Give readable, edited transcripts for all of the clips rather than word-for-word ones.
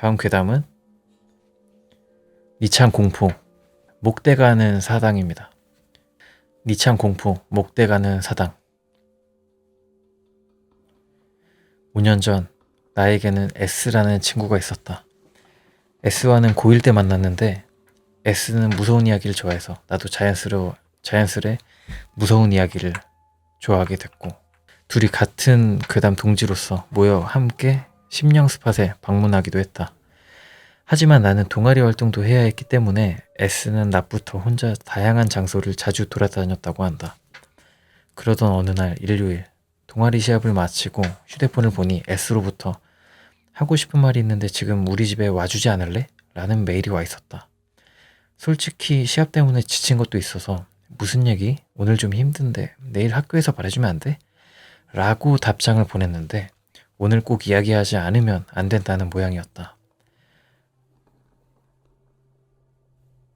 다음 괴담은 니찬 공포, 목대 가는 사당입니다. 니찬 공포, 목대 가는 사당. 5년 전 나에게는 S라는 친구가 있었다. S와는 고1 때 만났는데 S는 무서운 이야기를 좋아해서 나도 자연스레 무서운 이야기를 좋아하게 됐고, 둘이 같은 괴담 동지로서 모여 함께 심령 스팟에 방문하기도 했다. 하지만 나는 동아리 활동도 해야 했기 때문에 S는 낮부터 혼자 다양한 장소를 자주 돌아다녔다고 한다. 그러던 어느 날 일요일, 동아리 시합을 마치고 휴대폰을 보니 S로부터 하고 싶은 말이 있는데 지금 우리 집에 와주지 않을래? 라는 메일이 와 있었다. 솔직히 시합 때문에 지친 것도 있어서 무슨 얘기? 오늘 좀 힘든데 내일 학교에서 말해주면 안 돼? 라고 답장을 보냈는데 오늘 꼭 이야기하지 않으면 안 된다는 모양이었다.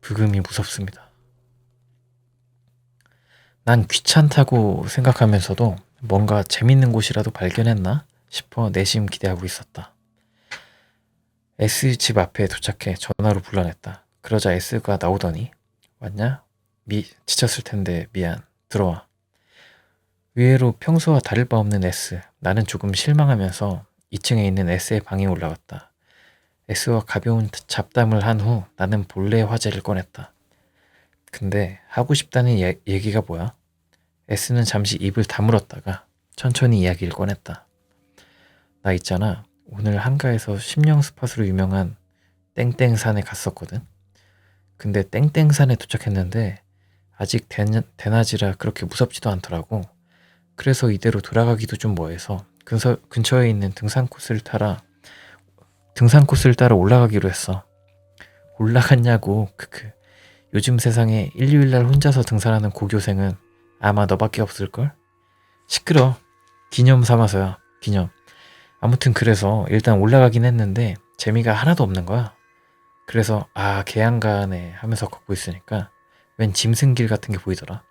부금이 무섭습니다. 난 귀찮다고 생각하면서도 뭔가 재밌는 곳이라도 발견했나 싶어 내심 기대하고 있었다. S 집 앞에 도착해 전화로 불러냈다. 그러자 S가 나오더니 왔냐? 지쳤을 텐데 미안. 들어와. 의외로 평소와 다를 바 없는 S. 나는 조금 실망하면서 2층에 있는 S의 방에 올라갔다. S와 가벼운 잡담을 한 후 나는 본래 화제를 꺼냈다. 근데 하고 싶다는 얘기가 뭐야? S는 잠시 입을 다물었다가 천천히 이야기를 꺼냈다. 나 있잖아. 오늘 한가에서 심령 스팟으로 유명한 땡땡산에 갔었거든. 근데 땡땡산에 도착했는데 아직 대낮이라 그렇게 무섭지도 않더라고. 그래서 이대로 돌아가기도 좀 뭐해서 근처에 있는 등산 코스를 따라 올라가기로 했어. 올라갔냐고. 크크. 요즘 세상에 일요일날 혼자서 등산하는 고교생은 아마 너밖에 없을걸? 시끄러. 기념 삼아서야. 기념. 아무튼 그래서 일단 올라가긴 했는데 재미가 하나도 없는 거야. 그래서 개안가네 하면서 걷고 있으니까 웬 짐승길 같은 게 보이더라.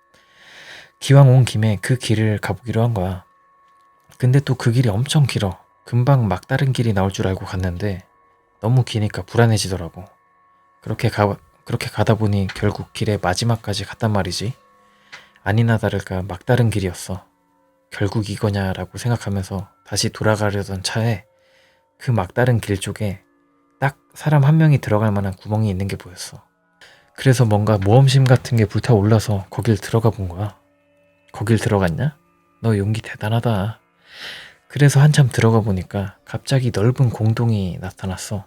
기왕 온 김에 그 길을 가보기로 한 거야. 근데 또 그 길이 엄청 길어. 금방 막다른 길이 나올 줄 알고 갔는데 너무 기니까 불안해지더라고. 그렇게 가다 보니 결국 길의 마지막까지 갔단 말이지. 아니나 다를까 막다른 길이었어. 결국 이거냐라고 생각하면서 다시 돌아가려던 차에 그 막다른 길 쪽에 딱 사람 한 명이 들어갈 만한 구멍이 있는 게 보였어. 그래서 뭔가 모험심 같은 게 불타올라서 거길 들어가 본 거야. 거길 들어갔냐? 너 용기 대단하다. 그래서 한참 들어가 보니까 갑자기 넓은 공동이 나타났어.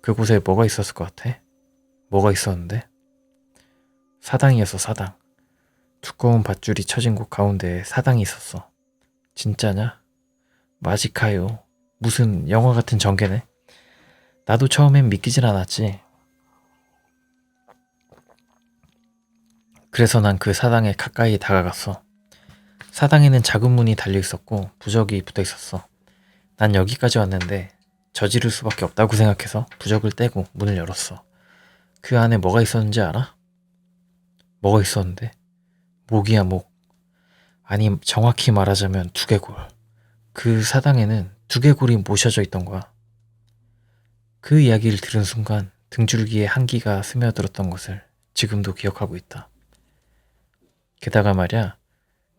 그곳에 뭐가 있었을 것 같아? 뭐가 있었는데? 사당이었어, 사당. 두꺼운 밧줄이 쳐진 곳 가운데에 사당이 있었어. 진짜냐? 마지카요. 무슨 영화 같은 전개네. 나도 처음엔 믿기진 않았지. 그래서 난 그 사당에 가까이 다가갔어. 사당에는 작은 문이 달려 있었고 부적이 붙어 있었어. 난 여기까지 왔는데 저지를 수밖에 없다고 생각해서 부적을 떼고 문을 열었어. 그 안에 뭐가 있었는지 알아? 뭐가 있었는데? 목이야, 목. 아니, 정확히 말하자면 두개골. 그 사당에는 두개골이 모셔져 있던 거야. 그 이야기를 들은 순간 등줄기에 한기가 스며들었던 것을 지금도 기억하고 있다. 게다가 말야,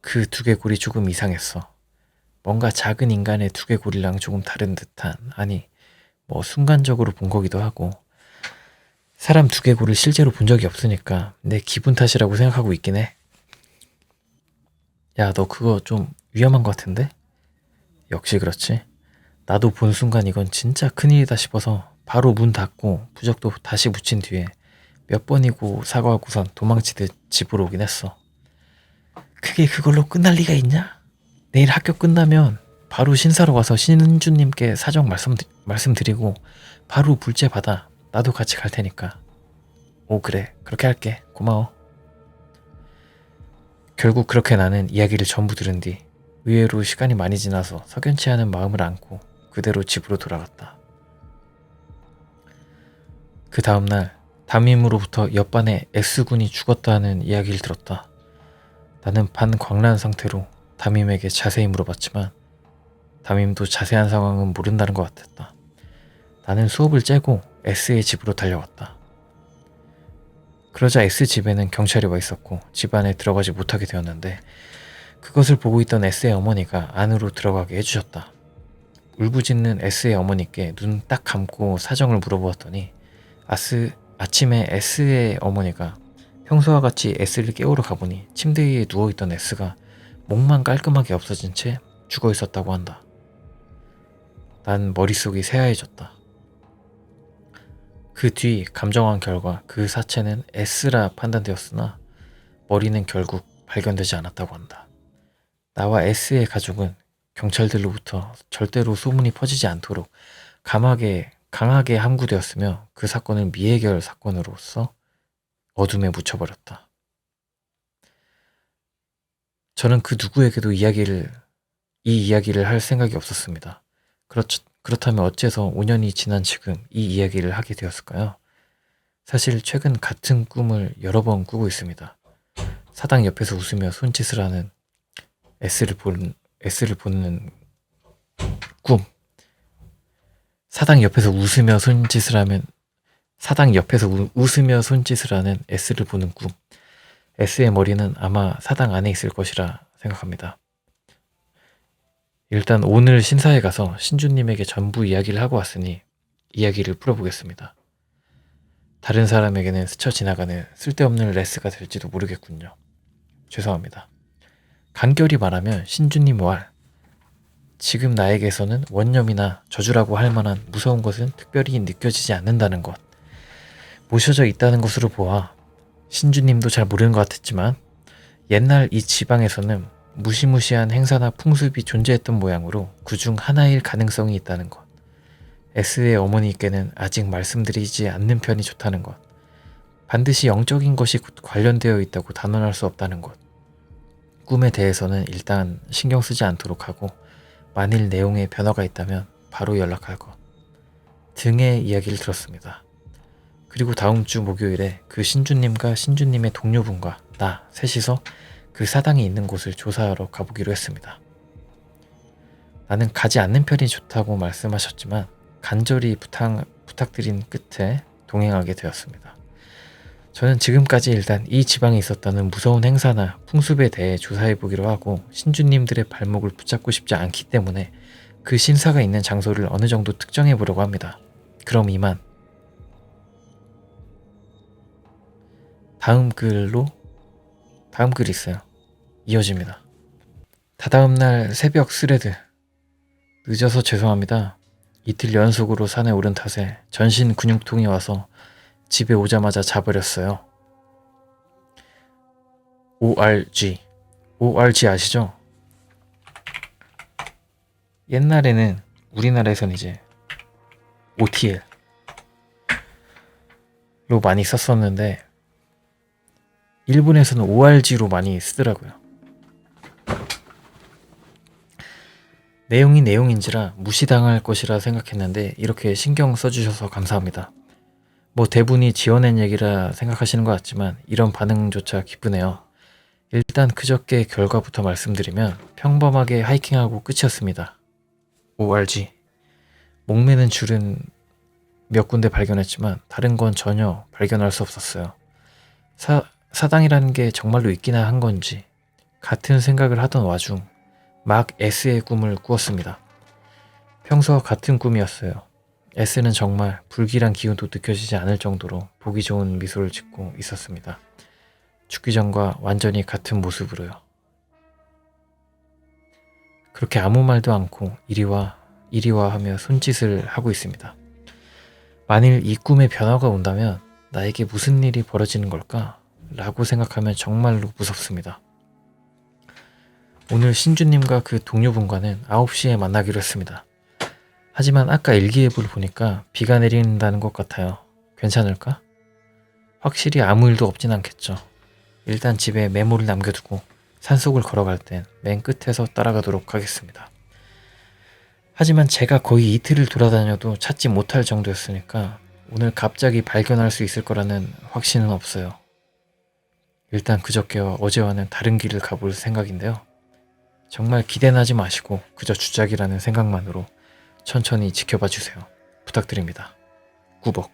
그 두개골이 조금 이상했어. 뭔가 작은 인간의 두개골이랑 조금 다른 듯한, 아니, 순간적으로 본 거기도 하고, 사람 두개골을 실제로 본 적이 없으니까 내 기분 탓이라고 생각하고 있긴 해. 야, 너 그거 좀 위험한 것 같은데? 역시 그렇지. 나도 본 순간 이건 진짜 큰일이다 싶어서 바로 문 닫고 부적도 다시 붙인 뒤에 몇 번이고 사과하고선 도망치듯 집으로 오긴 했어. 그게 그걸로 끝날 리가 있냐? 내일 학교 끝나면 바로 신사로 가서 신주님께 사정 말씀드리고 바로 불제 받아. 나도 같이 갈 테니까. 오, 그래. 그렇게 할게. 고마워. 결국 그렇게 나는 이야기를 전부 들은 뒤 의외로 시간이 많이 지나서 석연치 않은 마음을 안고 그대로 집으로 돌아갔다. 그 다음날 담임으로부터 옆반에 S군이 죽었다는 이야기를 들었다. 나는 반광란 상태로 담임에게 자세히 물어봤지만 담임도 자세한 상황은 모른다는 것 같았다. 나는 수업을 째고 S의 집으로 달려왔다. 그러자 S 집에는 경찰이 와 있었고 집 안에 들어가지 못하게 되었는데 그것을 보고 있던 S의 어머니가 안으로 들어가게 해주셨다. 울부짖는 S의 어머니께 눈 딱 감고 사정을 물어보았더니 아침에 S의 어머니가 평소와 같이 S를 깨우러 가보니 침대 위에 누워있던 S가 목만 깔끔하게 없어진 채 죽어 있었다고 한다. 난 머릿속이 새하얘졌다. 그 뒤 감정한 결과 그 사체는 S라 판단되었으나 머리는 결국 발견되지 않았다고 한다. 나와 S의 가족은 경찰들로부터 절대로 소문이 퍼지지 않도록 강하게 함구되었으며 그 사건을 미해결 사건으로서 어둠에 묻혀버렸다. 저는 그 누구에게도 이 이야기를 할 생각이 없었습니다. 그렇다면 어째서 5년이 지난 지금 이 이야기를 하게 되었을까요? 사실 최근 같은 꿈을 여러 번 꾸고 있습니다. 사당 옆에서 웃으며 손짓을 하는 S를 보는 꿈. 사당 옆에서 웃으며 손짓을 하는 S를 보는 꿈. S의 머리는 아마 사당 안에 있을 것이라 생각합니다. 일단 오늘 신사에 가서 신주님에게 전부 이야기를 하고 왔으니 이야기를 풀어보겠습니다. 다른 사람에게는 스쳐 지나가는 쓸데없는 레스가 될지도 모르겠군요. 죄송합니다. 간결히 말하면 신주님 왈, 지금 나에게서는 원념이나 저주라고 할 만한 무서운 것은 특별히 느껴지지 않는다는 것. 모셔져 있다는 것으로 보아 신주님도 잘 모르는 것 같았지만 옛날 이 지방에서는 무시무시한 행사나 풍습이 존재했던 모양으로 그중 하나일 가능성이 있다는 것. S의 어머니께는 아직 말씀드리지 않는 편이 좋다는 것. 반드시 영적인 것이 관련되어 있다고 단언할 수 없다는 것. 꿈에 대해서는 일단 신경 쓰지 않도록 하고 만일 내용에 변화가 있다면 바로 연락할 것 등의 이야기를 들었습니다. 그리고 다음 주 목요일에 그 신주님과 신주님의 동료분과 나 셋이서 그 사당이 있는 곳을 조사하러 가보기로 했습니다. 나는 가지 않는 편이 좋다고 말씀하셨지만 간절히 부탁드린 끝에 동행하게 되었습니다. 저는 지금까지 일단 이 지방에 있었다는 무서운 행사나 풍습에 대해 조사해보기로 하고 신주님들의 발목을 붙잡고 싶지 않기 때문에 그 신사가 있는 장소를 어느 정도 특정해보려고 합니다. 그럼 이만. 다음 글이 있어요. 이어집니다. 다다음날 새벽 스레드. 늦어서 죄송합니다. 이틀 연속으로 산에 오른 탓에 전신 근육통이 와서 집에 오자마자 자버렸어요. ORG 아시죠? 옛날에는 우리나라에서는 이제 OTL로 많이 썼었는데 일본에서는 ORG로 많이 쓰더라고요. 내용이 내용인지라 무시당할 것이라 생각했는데 이렇게 신경 써주셔서 감사합니다. 뭐 대분이 지어낸 얘기라 생각하시는 것 같지만 이런 반응조차 기쁘네요. 일단 그저께 결과부터 말씀드리면 평범하게 하이킹하고 끝이었습니다. ORG. 목매는 줄은 몇 군데 발견했지만 다른 건 전혀 발견할 수 없었어요. 사당이라는 게 정말로 있기나 한 건지 같은 생각을 하던 와중 막 S의 꿈을 꾸었습니다. 평소와 같은 꿈이었어요. S는 정말 불길한 기운도 느껴지지 않을 정도로 보기 좋은 미소를 짓고 있었습니다. 죽기 전과 완전히 같은 모습으로요. 그렇게 아무 말도 않고 이리와 하며 손짓을 하고 있습니다. 만일 이 꿈에 변화가 온다면 나에게 무슨 일이 벌어지는 걸까? 라고 생각하면 정말로 무섭습니다. 오늘 신주님과 그 동료분과는 9시에 만나기로 했습니다. 하지만 아까 일기예보를 보니까 비가 내린다는 것 같아요. 괜찮을까? 확실히 아무 일도 없진 않겠죠. 일단 집에 메모를 남겨두고 산속을 걸어갈 땐 맨 끝에서 따라가도록 하겠습니다. 하지만 제가 거의 이틀을 돌아다녀도 찾지 못할 정도였으니까 오늘 갑자기 발견할 수 있을 거라는 확신은 없어요. 일단 그저께와 어제와는 다른 길을 가볼 생각인데요. 정말 기대는 하지 마시고 그저 주작이라는 생각만으로 천천히 지켜봐 주세요. 부탁드립니다. 꾸벅.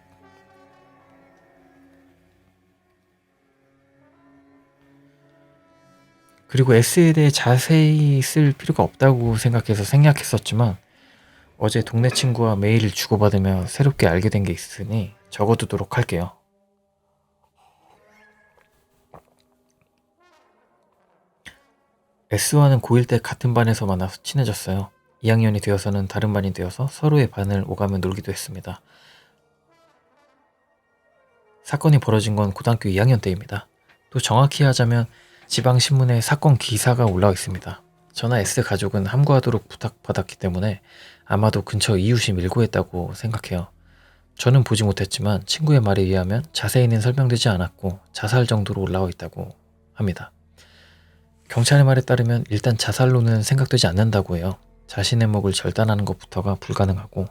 그리고 S에 대해 자세히 쓸 필요가 없다고 생각해서 생략했었지만 어제 동네 친구와 메일을 주고받으며 새롭게 알게 된 게 있으니 적어두도록 할게요. S와는 고1 때 같은 반에서 만나서 친해졌어요. 2학년이 되어서는 다른 반이 되어서 서로의 반을 오가며 놀기도 했습니다. 사건이 벌어진 건 고등학교 2학년 때입니다. 또 정확히 하자면 지방신문에 사건 기사가 올라와 있습니다. 저나 S 가족은 함구하도록 부탁받았기 때문에 아마도 근처 이웃이 밀고 했다고 생각해요. 저는 보지 못했지만 친구의 말에 의하면 자세히는 설명되지 않았고 자살 정도로 올라와 있다고 합니다. 경찰의 말에 따르면 일단 자살로는 생각되지 않는다고 해요. 자신의 목을 절단하는 것부터가 불가능하고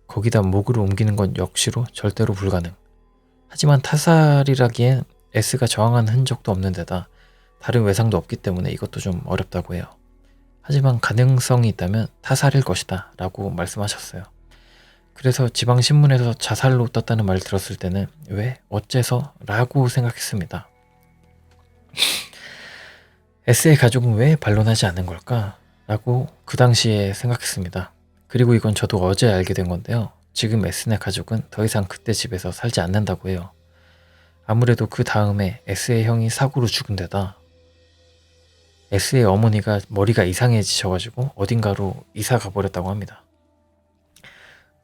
거기다 목으로 옮기는 건 역시로 절대로 불가능. 하지만 타살이라기엔 S가 저항한 흔적도 없는 데다 다른 외상도 없기 때문에 이것도 좀 어렵다고 해요. 하지만 가능성이 있다면 타살일 것이다 라고 말씀하셨어요. 그래서 지방신문에서 자살로 떴다는 말을 들었을 때는 왜? 어째서? 라고 생각했습니다. S의 가족은 왜 반론하지 않는 걸까? 라고 그 당시에 생각했습니다. 그리고 이건 저도 어제 알게 된 건데요. 지금 S네 가족은 더 이상 그때 집에서 살지 않는다고 해요. 아무래도 그 다음에 S의 형이 사고로 죽은 데다 S의 어머니가 머리가 이상해지셔가지고 어딘가로 이사 가버렸다고 합니다.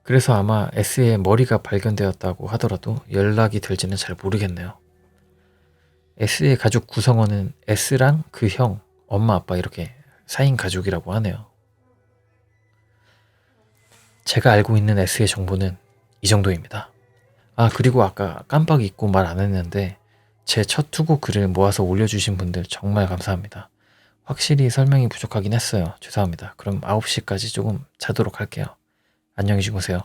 그래서 아마 S의 머리가 발견되었다고 하더라도 연락이 될지는 잘 모르겠네요. S의 가족 구성원은 S랑 그 형, 엄마, 아빠 이렇게 4인 가족이라고 하네요. 제가 알고 있는 S의 정보는 이 정도입니다. 아, 그리고 아까 깜빡 잊고 말 안 했는데 제 첫 투고 글을 모아서 올려주신 분들 정말 감사합니다. 확실히 설명이 부족하긴 했어요. 죄송합니다. 그럼 9시까지 조금 자도록 할게요. 안녕히 주무세요.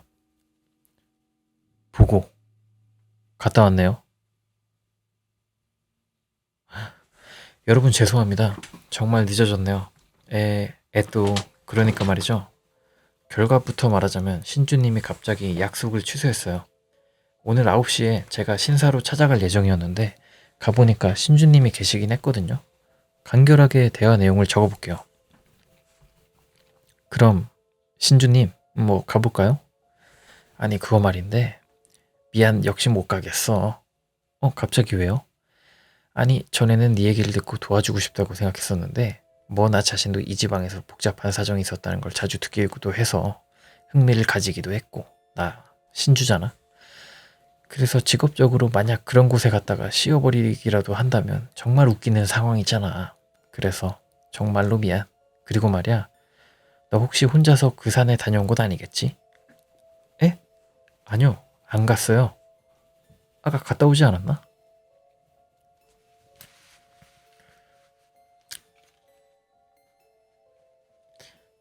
보고 갔다 왔네요. 여러분 죄송합니다. 정말 늦어졌네요. 또 그러니까 말이죠. 결과부터 말하자면 신주님이 갑자기 약속을 취소했어요. 오늘 9시에 제가 신사로 찾아갈 예정이었는데 가보니까 신주님이 계시긴 했거든요. 간결하게 대화 내용을 적어볼게요. 그럼 신주님 가볼까요? 아니 그거 말인데 미안 역시 못 가겠어. 갑자기 왜요? 아니 전에는 네 얘기를 듣고 도와주고 싶다고 생각했었는데 나 자신도 이 지방에서 복잡한 사정이 있었다는 걸 자주 듣기도 해서 흥미를 가지기도 했고 나 신주잖아. 그래서 직업적으로 만약 그런 곳에 갔다가 씌워버리기라도 한다면 정말 웃기는 상황이잖아. 그래서 정말로 미안. 그리고 말이야 너 혹시 혼자서 그 산에 다녀온 건 아니겠지? 에? 아니요 안 갔어요. 아까 갔다 오지 않았나?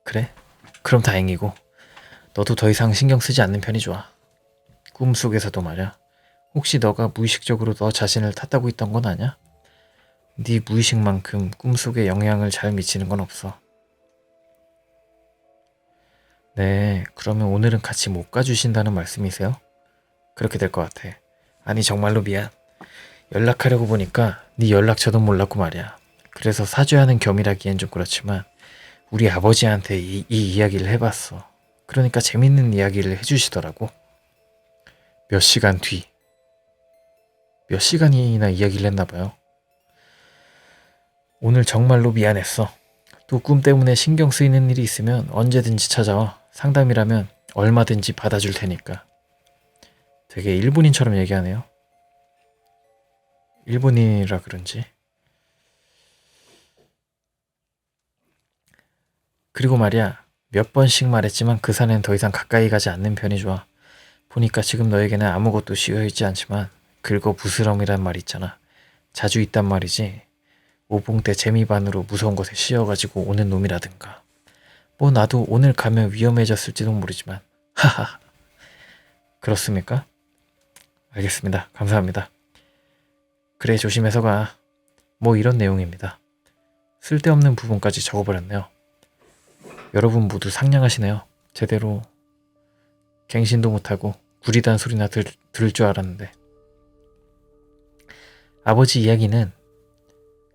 그래? 그럼 다행이고 너도 더 이상 신경 쓰지 않는 편이 좋아. 꿈속에서도 말야 혹시 너가 무의식적으로 너 자신을 탓하고 있던 건 아냐? 네 무의식만큼 꿈속에 영향을 잘 미치는 건 없어. 네, 그러면 오늘은 같이 못 가주신다는 말씀이세요? 그렇게 될 것 같아. 아니 정말로 미안. 연락하려고 보니까 네 연락처도 몰랐고 말이야. 그래서 사죄 하는 겸이라기엔 좀 그렇지만 우리 아버지한테 이 이야기를 해봤어. 그러니까 재밌는 이야기를 해주시더라고. 몇 시간 뒤. 몇 시간이나 이야기를 했나봐요. 오늘 정말로 미안했어. 또 꿈 때문에 신경 쓰이는 일이 있으면 언제든지 찾아와. 상담이라면 얼마든지 받아줄 테니까. 되게 일본인처럼 얘기하네요. 일본인이라 그런지. 그리고 말이야 몇 번씩 말했지만 그 산엔 더 이상 가까이 가지 않는 편이 좋아. 보니까 지금 너에게는 아무것도 씌어있지 않지만 긁어부스럼이란 말 있잖아. 자주 있단 말이지. 오봉 때 재미반으로 무서운 것에 씌어가지고 오는 놈이라든가. 나도 오늘 가면 위험해졌을지도 모르지만 하하. 그렇습니까? 알겠습니다. 감사합니다. 그래 조심해서 가. 이런 내용입니다. 쓸데없는 부분까지 적어버렸네요. 여러분 모두 상냥하시네요. 제대로 갱신도 못하고 구리단 소리나 들을 줄 알았는데. 아버지 이야기는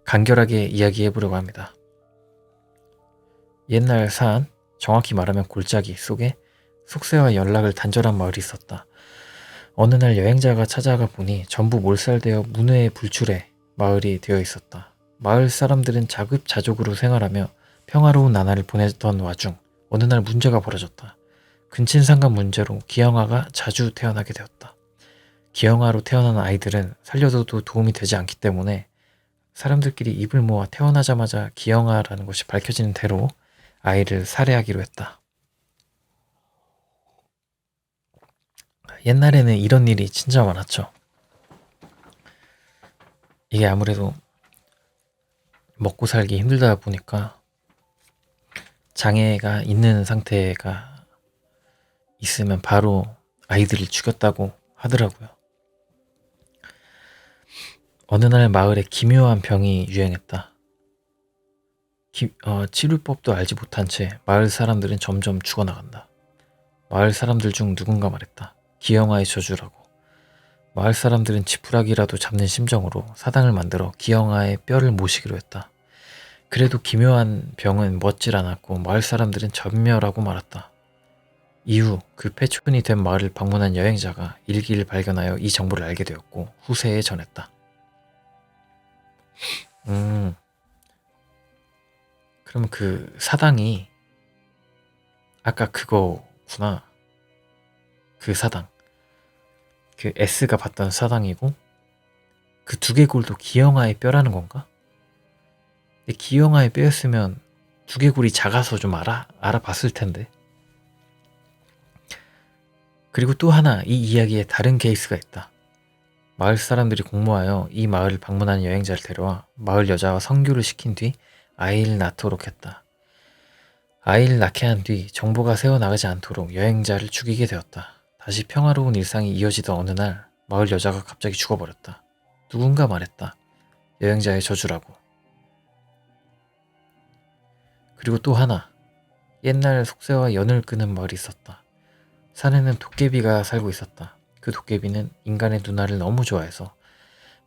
간결하게 이야기해보려고 합니다. 옛날 산, 정확히 말하면 골짜기 속에 속세와 연락을 단절한 마을이 있었다. 어느 날 여행자가 찾아가 보니 전부 몰살되어 문외의 불출의 마을이 되어 있었다. 마을 사람들은 자급자족으로 생활하며 평화로운 나날을 보내던 와중 어느 날 문제가 벌어졌다. 근친상간 문제로 기형아가 자주 태어나게 되었다. 기형아로 태어난 아이들은 살려둬도 도움이 되지 않기 때문에 사람들끼리 입을 모아 태어나자마자 기형아라는 것이 밝혀지는 대로 아이를 살해하기로 했다. 옛날에는 이런 일이 진짜 많았죠. 이게 아무래도 먹고 살기 힘들다 보니까 장애가 있는 상태가 있으면 바로 아이들을 죽였다고 하더라고요. 어느 날 마을에 기묘한 병이 유행했다. 치료법도 알지 못한 채 마을 사람들은 점점 죽어나간다. 마을 사람들 중 누군가 말했다. 기형아의 저주라고. 마을 사람들은 지푸라기라도 잡는 심정으로 사당을 만들어 기형아의 뼈를 모시기로 했다. 그래도 기묘한 병은 멎질 않았고 마을 사람들은 전멸하고 말았다. 이후 그 폐촌이 된 마을을 방문한 여행자가 일기를 발견하여 이 정보를 알게 되었고 후세에 전했다. 그럼 그 사당이 아까 그거구나. 그 사당. 그 S가 봤던 사당이고 그 두개골도 기형아의 뼈라는 건가? 근데 기형아의 뼈였으면 두개골이 작아서 좀 알아봤을 텐데. 그리고 또 하나 이 이야기에 다른 케이스가 있다. 마을 사람들이 공모하여 이 마을을 방문한 여행자를 데려와 마을 여자와 성교를 시킨 뒤 아이를 낳도록 했다. 아이를 낳게 한 뒤 정보가 새어나가지 않도록 여행자를 죽이게 되었다. 다시 평화로운 일상이 이어지던 어느 날 마을 여자가 갑자기 죽어버렸다. 누군가 말했다. 여행자의 저주라고. 그리고 또 하나. 옛날 속세와 연을 끄는 마을이 있었다. 산에는 도깨비가 살고 있었다. 그 도깨비는 인간의 누나를 너무 좋아해서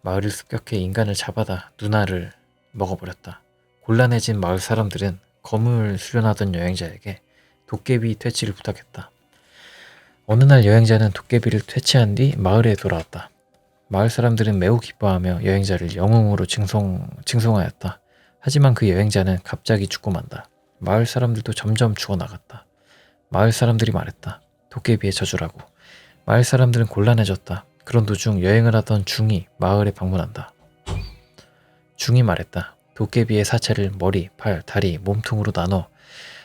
마을을 습격해 인간을 잡아다 누나를 먹어버렸다. 곤란해진 마을 사람들은 검을 수련하던 여행자에게 도깨비 퇴치를 부탁했다. 어느 날 여행자는 도깨비를 퇴치한 뒤 마을에 돌아왔다. 마을 사람들은 매우 기뻐하며 여행자를 영웅으로 칭송하였다. 하지만 그 여행자는 갑자기 죽고 만다. 마을 사람들도 점점 죽어나갔다. 마을 사람들이 말했다. 도깨비의 저주라고. 마을 사람들은 곤란해졌다. 그런 도중 여행을 하던 중이 마을에 방문한다. 중이 말했다. 도깨비의 사체를 머리, 팔, 다리, 몸통으로 나눠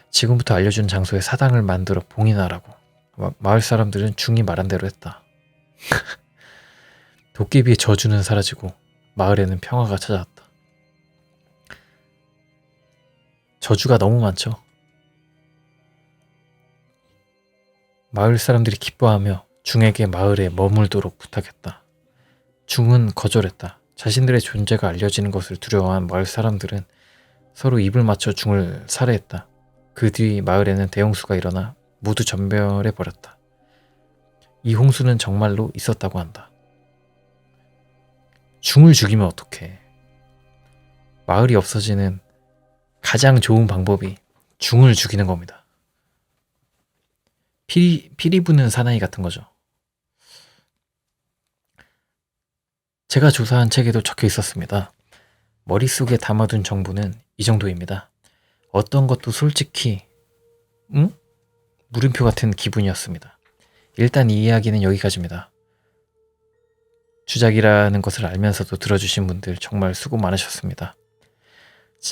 지금부터 알려준 장소에 사당을 만들어 봉인하라고. 마을 사람들은 중이 말한 대로 했다. 도깨비의 저주는 사라지고 마을에는 평화가 찾아왔다. 저주가 너무 많죠. 마을 사람들이 기뻐하며 중에게 마을에 머물도록 부탁했다. 중은 거절했다. 자신들의 존재가 알려지는 것을 두려워한 마을 사람들은 서로 입을 맞춰 중을 살해했다. 그 뒤 마을에는 대홍수가 일어나 모두 전멸해버렸다. 이 홍수는 정말로 있었다고 한다. 중을 죽이면 어떡해. 마을이 없어지는 가장 좋은 방법이 중을 죽이는 겁니다. 피리 부는 사나이 같은 거죠. 제가 조사한 책에도 적혀 있었습니다. 머릿속에 담아둔 정보는 이 정도입니다. 어떤 것도 솔직히 물음표 같은 기분이었습니다. 일단 이 이야기는 여기까지입니다. 주작이라는 것을 알면서도 들어주신 분들 정말 수고 많으셨습니다.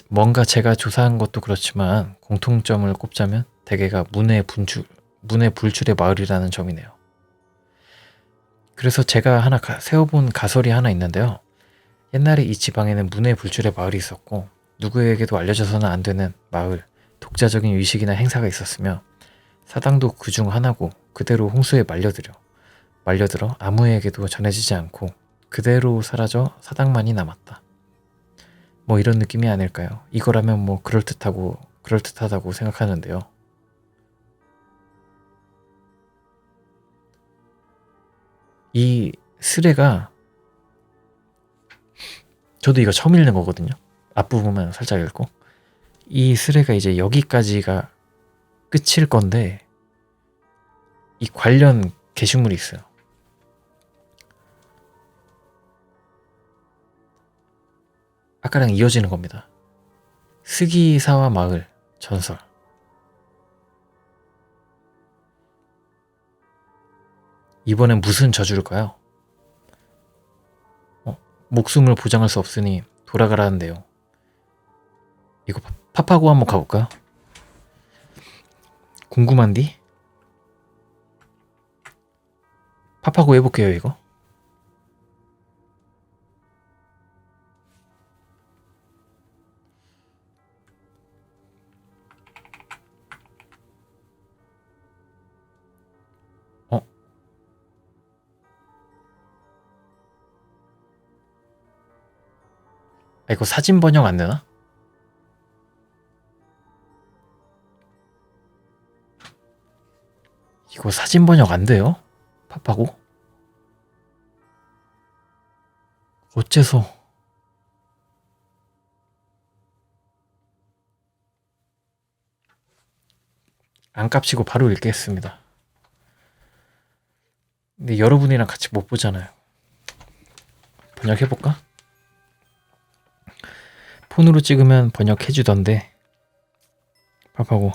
뭔가 제가 조사한 것도 그렇지만 공통점을 꼽자면 대개가 문외 불출의 마을이라는 점이네요. 그래서 제가 하나 세워본 가설이 하나 있는데요. 옛날에 이 지방에는 문외 불출의 마을이 있었고 누구에게도 알려져서는 안 되는 마을, 독자적인 의식이나 행사가 있었으며 사당도 그 중 하나고 그대로 홍수에 말려들어 아무에게도 전해지지 않고 그대로 사라져 사당만이 남았다. 뭐 이런 느낌이 아닐까요? 이거라면 뭐 그럴듯하다고 생각하는데요. 이 스레가, 저도 이거 처음 읽는 거거든요. 앞부분만 살짝 읽고, 이 스레가 이제 여기까지가 끝일 건데 이 관련 게시물이 있어요. 아까랑 이어지는 겁니다. 스기사와 마을 전설. 이번엔 무슨 저주일까요? 목숨을 보장할 수 없으니 돌아가라는데요. 이거 팝하고 한번 가볼까요? 궁금한디? 팝하고 해볼게요, 이거. 이거 사진 번역 안 되나? 이거 사진 번역 안 돼요? 팝하고? 어째서? 안 깝치고 바로 읽겠습니다. 근데 여러분이랑 같이 못 보잖아요. 번역해볼까? 폰으로 찍으면 번역해주던데. 팝하고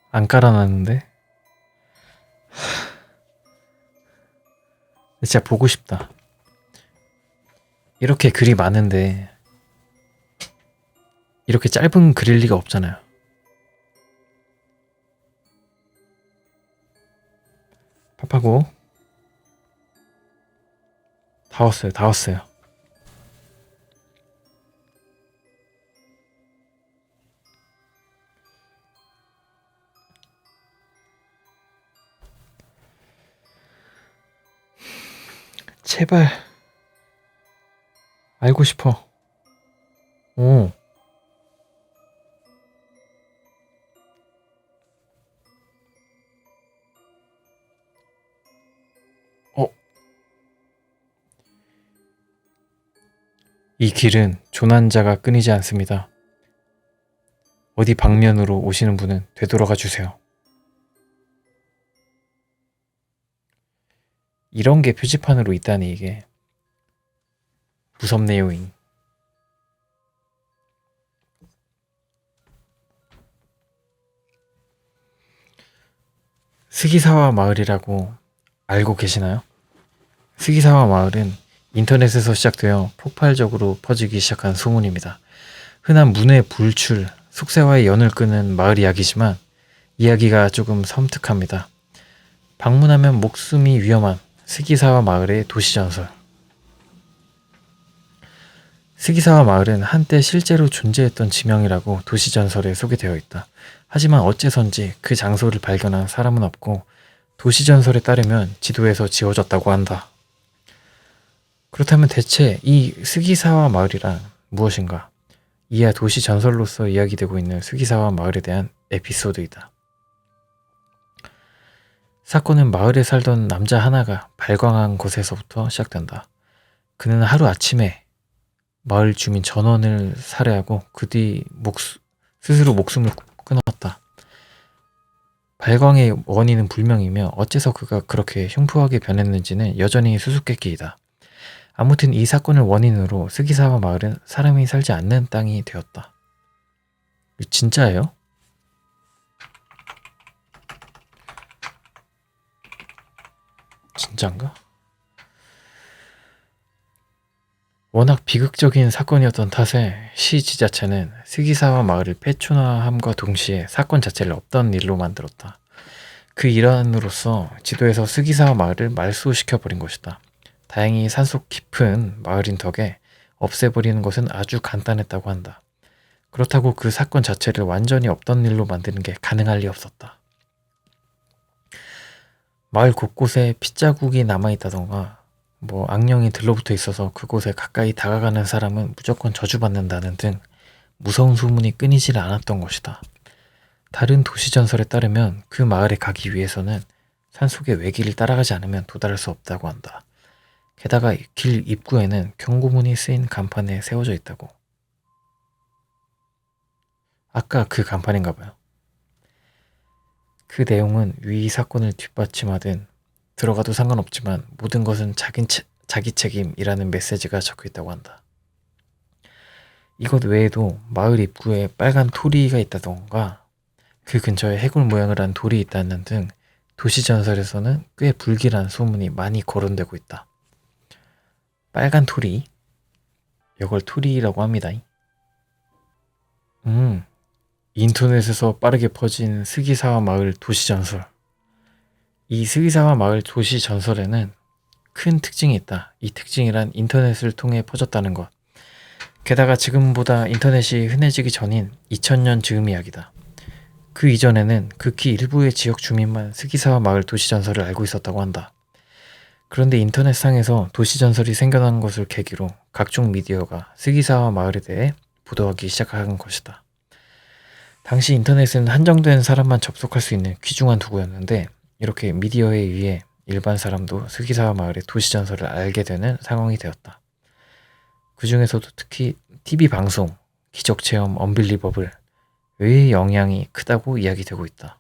안 깔아놨는데. 진짜 보고 싶다. 이렇게 글이 많은데 이렇게 짧은 글일 리가 없잖아요. 팝하고 다 왔어요. 제발 알고 싶어. 오. 이 길은 조난자가 끊이지 않습니다. 어디 방면으로 오시는 분은 되돌아가 주세요. 이런 게 표지판으로 있다니 이게 무섭네요. 스기사와 마을이라고 알고 계시나요? 스기사와 마을은 인터넷에서 시작되어 폭발적으로 퍼지기 시작한 소문입니다. 흔한 문의 불출, 속세와의 연을 끄는 마을 이야기지만 이야기가 조금 섬뜩합니다. 방문하면 목숨이 위험한 스기사와 마을의 도시전설. 스기사와 마을은 한때 실제로 존재했던 지명이라고 도시전설에 소개되어 있다. 하지만 어째선지 그 장소를 발견한 사람은 없고 도시전설에 따르면 지도에서 지워졌다고 한다. 그렇다면 대체 이 스기사와 마을이란 무엇인가? 이하 도시전설로서 이야기되고 있는 스기사와 마을에 대한 에피소드이다. 사건은 마을에 살던 남자 하나가 발광한 곳에서부터 시작된다. 그는 하루아침에 마을 주민 전원을 살해하고 그 뒤 스스로 목숨을 끊었다. 발광의 원인은 불명이며 어째서 그가 그렇게 흉포하게 변했는지는 여전히 수수께끼이다. 아무튼 이 사건을 원인으로 스기사와 마을은 사람이 살지 않는 땅이 되었다. 진짜예요? 진짠가? 워낙 비극적인 사건이었던 탓에 시 지자체는 스기사와 마을을 폐촌화함과 동시에 사건 자체를 없던 일로 만들었다. 그 일환으로서 지도에서 스기사와 마을을 말소시켜버린 것이다. 다행히 산속 깊은 마을인 덕에 없애버리는 것은 아주 간단했다고 한다. 그렇다고 그 사건 자체를 완전히 없던 일로 만드는 게 가능할 리 없었다. 마을 곳곳에 핏자국이 남아있다던가 뭐 악령이 들러붙어 있어서 그곳에 가까이 다가가는 사람은 무조건 저주받는다는 등 무서운 소문이 끊이질 않았던 것이다. 다른 도시 전설에 따르면 그 마을에 가기 위해서는 산속의 외길을 따라가지 않으면 도달할 수 없다고 한다. 게다가 길 입구에는 경고문이 쓰인 간판에 세워져 있다고. 아까 그 간판인가 봐요. 그 내용은 위 사건을 뒷받침하든 들어가도 상관없지만 모든 것은 자기 책임이라는 메시지가 적혀 있다고 한다. 이것 외에도 마을 입구에 빨간 토리가 있다던가 그 근처에 해골 모양을 한 돌이 있다는 등 도시 전설에서는 꽤 불길한 소문이 많이 거론되고 있다. 빨간 토리? 이걸 토리라고 합니다. 인터넷에서 빠르게 퍼진 스기사와 마을 도시 전설. 이 스기사와 마을 도시 전설에는 큰 특징이 있다. 이 특징이란 인터넷을 통해 퍼졌다는 것. 게다가 지금보다 인터넷이 흔해지기 전인 2000년 즈음 이야기다. 그 이전에는 극히 일부의 지역 주민만 스기사와 마을 도시 전설을 알고 있었다고 한다. 그런데 인터넷상에서 도시 전설이 생겨난 것을 계기로 각종 미디어가 스기사와 마을에 대해 보도하기 시작한 것이다. 당시 인터넷은 한정된 사람만 접속할 수 있는 귀중한 도구였는데 이렇게 미디어에 의해 일반 사람도 스기사와 마을의 도시 전설을 알게 되는 상황이 되었다. 그 중에서도 특히 TV 방송, 기적체험 언빌리버블 의 영향이 크다고 이야기되고 있다.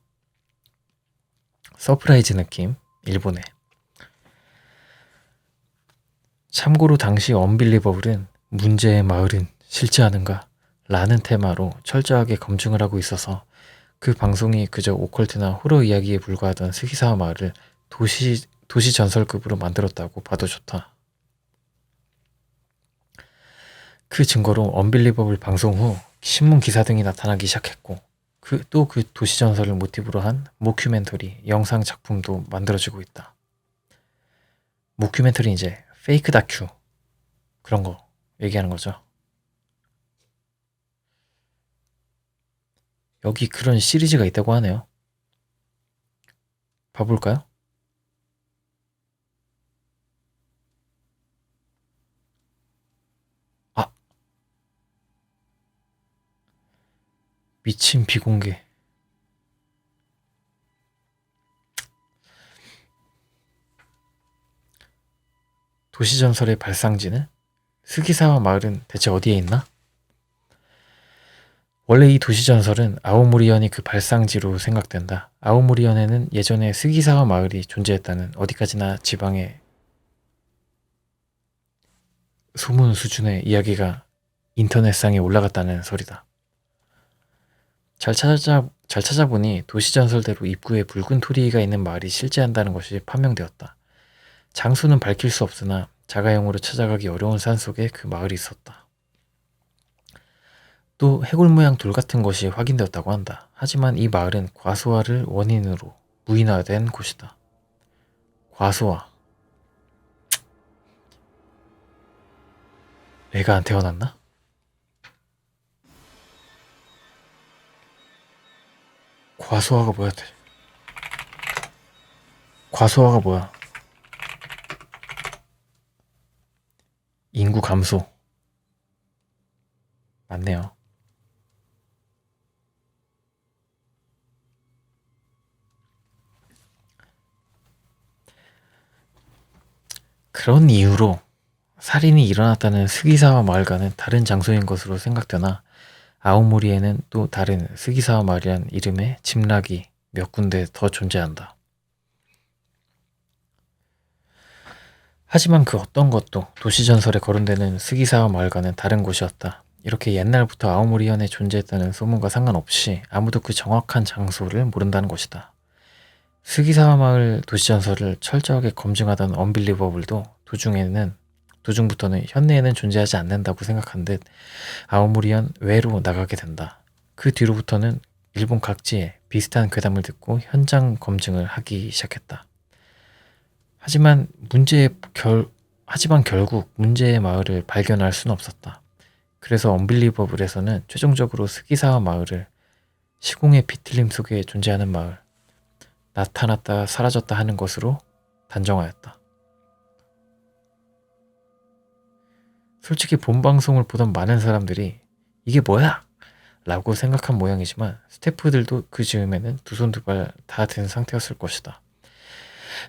서프라이즈 느낌, 일본에. 참고로 당시 언빌리버블은 문제의 마을은 실제하는가? 라는 테마로 철저하게 검증을 하고 있어서 그 방송이 그저 오컬트나 호러 이야기에 불과하던 스기사와 마을을 도시 전설급으로 만들었다고 봐도 좋다. 그 증거로 언빌리버블 방송 후 신문 기사 등이 나타나기 시작했고 또 그 도시 전설을 모티브로 한 모큐멘터리 영상 작품도 만들어지고 있다. 모큐멘터리 이제 페이크 다큐 그런 거 얘기하는 거죠. 여기 그런 시리즈가 있다고 하네요. 봐볼까요? 아, 미친 비공개. 도시전설의 발상지는? 스기사와 마을은 대체 어디에 있나? 원래 이 도시전설은 아오모리현이 그 발상지로 생각된다. 아오모리현에는 예전에 스기사와 마을이 존재했다는 어디까지나 지방의 소문 수준의 이야기가 인터넷상에 올라갔다는 소리다. 잘 찾아보니 도시전설대로 입구에 붉은 토리가 있는 마을이 실제한다는 것이 판명되었다. 장소는 밝힐 수 없으나 자가용으로 찾아가기 어려운 산속에 그 마을이 있었다. 또 해골 모양 돌 같은 것이 확인되었다고 한다. 하지만 이 마을은 과소화를 원인으로 무인화된 곳이다. 과소화. 애가 안 태어났나? 과소화가 뭐야? 과소화가 뭐야? 인구 감소. 맞네요. 그런 이유로 살인이 일어났다는 스기사와 마을과는 다른 장소인 것으로 생각되나 아오모리에는 또 다른 스기사와 마을이란 이름의 집락이 몇 군데 더 존재한다. 하지만 그 어떤 것도 도시전설에 거론되는 스기사와 마을과는 다른 곳이었다. 이렇게 옛날부터 아오모리현에 존재했다는 소문과 상관없이 아무도 그 정확한 장소를 모른다는 것이다. 스기사와 마을 도시전설을 철저하게 검증하던 언빌리버블도 도중부터는 현내에는 존재하지 않는다고 생각한 듯 아오모리현 외로 나가게 된다. 그 뒤로부터는 일본 각지에 비슷한 괴담을 듣고 현장 검증을 하기 시작했다. 하지만 결국 문제의 마을을 발견할 수는 없었다. 그래서 언빌리버블에서는 최종적으로 스기사와 마을을 시공의 비틀림 속에 존재하는 마을, 나타났다 사라졌다 하는 것으로 단정하였다. 솔직히 본 방송을 보던 많은 사람들이 이게 뭐야? 라고 생각한 모양이지만 스태프들도 그 즈음에는 두 손 두 발 다 든 상태였을 것이다.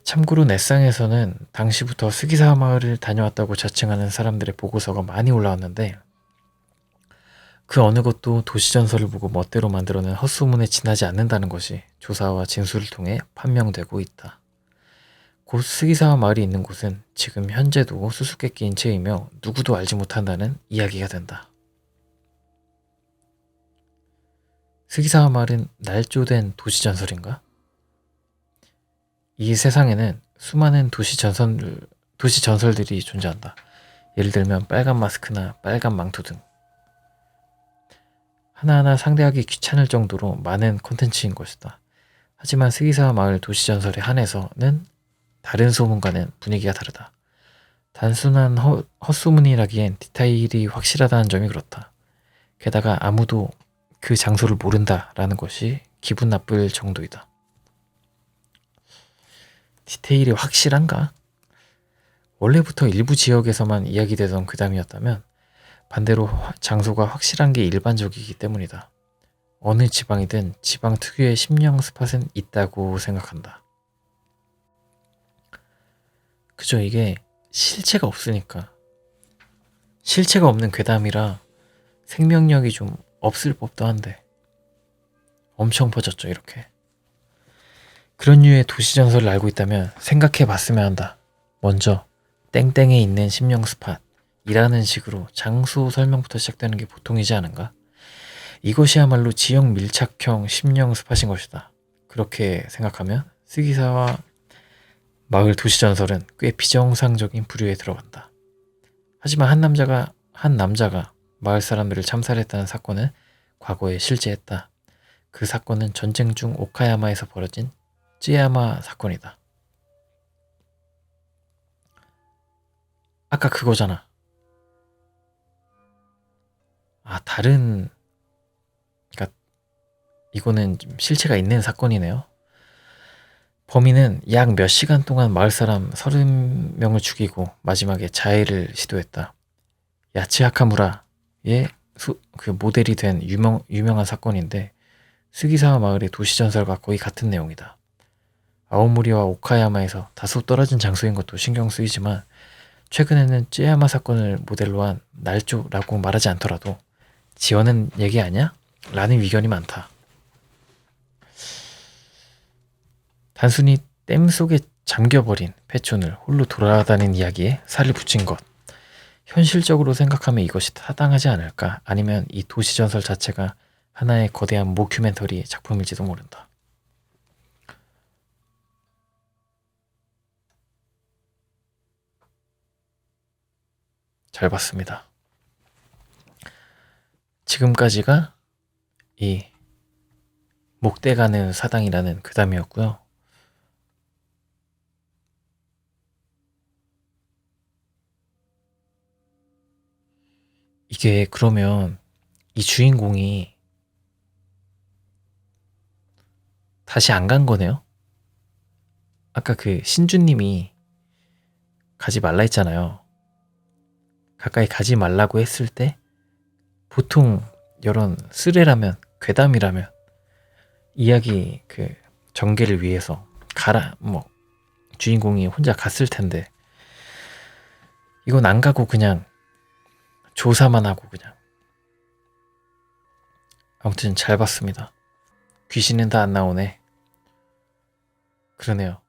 참고로 넷상에서는 당시부터 스기사 마을을 다녀왔다고 자칭하는 사람들의 보고서가 많이 올라왔는데 그 어느 것도 도시전설을 보고 멋대로 만들어낸 헛소문에 지나지 않는다는 것이 조사와 진술을 통해 판명되고 있다. 곧 스기사 마을이 있는 곳은 지금 현재도 수수께끼인 채이며 누구도 알지 못한다는 이야기가 된다. 스기사 마을은 날조된 도시전설인가? 이 세상에는 수많은 도시전설들이 존재한다. 예를 들면 빨간 마스크나 빨간 망토 등 하나하나 상대하기 귀찮을 정도로 많은 콘텐츠인 것이다. 하지만 스기사 마을 도시전설에 한해서는 다른 소문과는 분위기가 다르다. 단순한 헛소문이라기엔 디테일이 확실하다는 점이 그렇다. 게다가 아무도 그 장소를 모른다라는 것이 기분 나쁠 정도이다. 디테일이 확실한가? 원래부터 일부 지역에서만 이야기되던 괴담이었다면 반대로 장소가 확실한 게 일반적이기 때문이다. 어느 지방이든 지방 특유의 심령 스팟은 있다고 생각한다. 그죠, 이게 실체가 없으니까. 실체가 없는 괴담이라 생명력이 좀 없을 법도 한데 엄청 퍼졌죠, 이렇게. 그런 류의 도시전설을 알고 있다면 생각해 봤으면 한다. 먼저 땡땡에 있는 심령 스팟이라는 식으로 장소 설명부터 시작되는 게 보통이지 않은가? 이것이야말로 지역 밀착형 심령 스팟인 것이다. 그렇게 생각하면 스기사와 마을 도시전설은 꽤 비정상적인 부류에 들어간다. 하지만 한 남자가 마을 사람들을 참살했다는 사건은 과거에 실제했다. 그 사건은 전쟁 중 오카야마에서 벌어진 쯔야마 사건이다. 아까 그거잖아. 그러니까 이거는 좀 실체가 있는 사건이네요. 범인은 약 몇 시간 동안 마을 사람 30명을 죽이고 마지막에 자해를 시도했다. 야치 하카무라의 그 모델이 된 유명한 사건인데 스기사와 마을의 도시전설과 거의 같은 내용이다. 아오모리와 오카야마에서 다소 떨어진 장소인 것도 신경 쓰이지만 최근에는 쯔야마 사건을 모델로 한 날조라고 말하지 않더라도 지어낸 얘기 아니야? 라는 의견이 많다. 단순히 댐 속에 잠겨버린 패촌을 홀로 돌아다니는 이야기에 살을 붙인 것. 현실적으로 생각하면 이것이 타당하지 않을까? 아니면 이 도시전설 자체가 하나의 거대한 모큐멘터리 작품일지도 모른다. 잘 봤습니다. 지금까지가 이 목대 가는 사당이라는 괴담이었고요. 이게 그러면 이 주인공이 다시 안 간 거네요? 아까 그 신주님이 가지 말라 했잖아요. 가까이 가지 말라고 했을 때 보통 이런 쓰레라면, 괴담이라면 이야기 그 전개를 위해서 주인공이 혼자 갔을 텐데 이건 안 가고 그냥 조사만 하고 그냥. 아무튼 잘 봤습니다. 귀신은 다 안 나오네. 그러네요.